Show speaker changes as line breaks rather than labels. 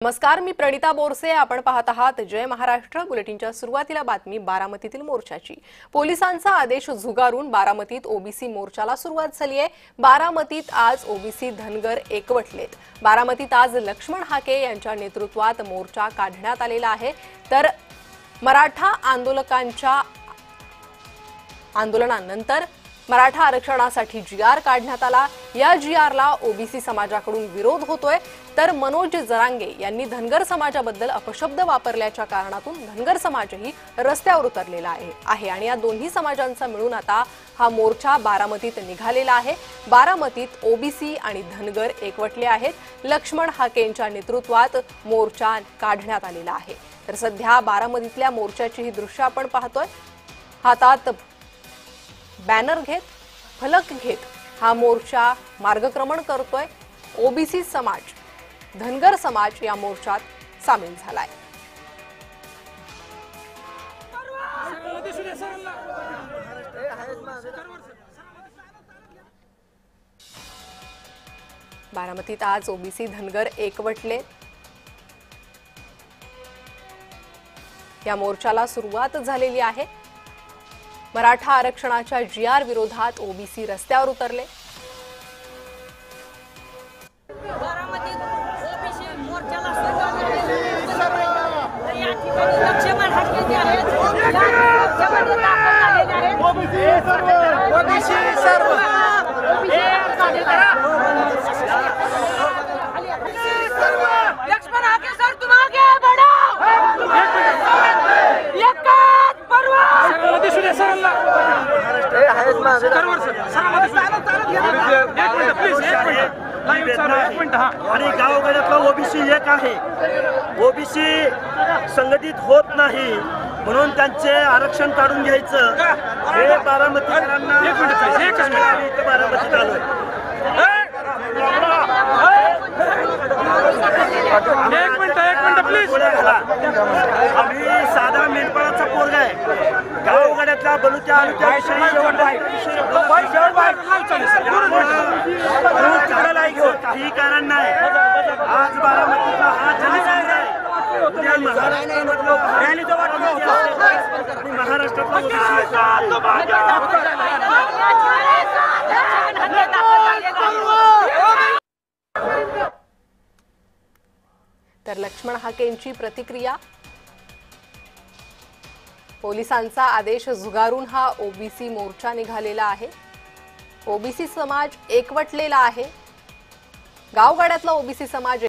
नमस्कार, मी प्रणिता बोरसे. आपण पाहत आहात जय महाराष्ट्र बुलेटिनच्या सुरुवातीला बातमी बारामतीतील मोर्चाची. पोलिसांचा आदेश झुगारून बारामतीत ओबीसी मोर्चाला सुरुवात झाली आहे. बारामतीत आज ओबीसी धनगर एकवटलेत. बारामतीत आज लक्ष्मण हाके यांच्या नेतृत्वात मोर्चा काढण्यात आलेला आहे. तर मराठा आंदोलकांच्या आंदोलनानंतर मराठा आरक्षणासाठी जीआर काढण्यात आला. या जीआरला ओबीसी समाजाकडून विरोध होतोय. तर मनोज जरांगे यांनी धनगर समाजाबद्दल अपशब्द वापरल्याच्या कारणातून धनगर समाजही रस्त्यावर उतरलेला आहे आणि या दोन्ही समाजांचा मिळून आता हा मोर्चा बारामतीत निघालेला आहे. बारामतीत ओबीसी आणि धनगर एकवटले आहेत. लक्ष्मण हाकेंच्या नेतृत्वात मोर्चा काढण्यात आलेला आहे. तर सध्या बारामतीतल्या मोर्चाची ही दृश्य आपण पाहतोय. हातात बॅनर घेत, फलक घेत हा मोर्चा मार्गक्रमण करतोय. ओबीसी समाज, धनगर समाज या मोर्चात सामील झालाय. बारामतीत आज ओबीसी धनगर एकवटले. या मोर्चाला सुरुवात झालेली आहे. मराठा आरक्षणाच्या जीआर विरोधात ओबीसी रस्त्यावर उतरले.
बारामतीत ओबीसी मोर्चाला सुरुवात झालेली आहे. या ठिकाणी लक्ष्मण हाके जे आहेत मोर्चामध्ये दाखल झालेले आहेत. ओबीसी सर्व लक्ष्मण हाके सर, तुम आगे बढ़ो.
आणि गावगाड्यातला ओबीसी एक आहे. ओबीसी संघटित होत नाही म्हणून त्यांचे आरक्षण काढून घ्यायचं हे बारामतीकरांना बारामतीत आलोय.
एक मिनिट प्लीज.
आम्ही साधा मेंढपाळाचा पोरगा आहे. गावगाड्यातल्या बलुत्या काही कारण नाही. आज बारामतीचा हा जनसमुदाय उद्या
तर लक्ष्मण हाकेंची प्रतिक्रिया. पोलिसांचा आदेश झुगारून हा ओबीसी मोर्चा निघालेला आहे. ओबीसी समाज एकवटलेला आहे. गावगाड्यातला ओबीसी समाज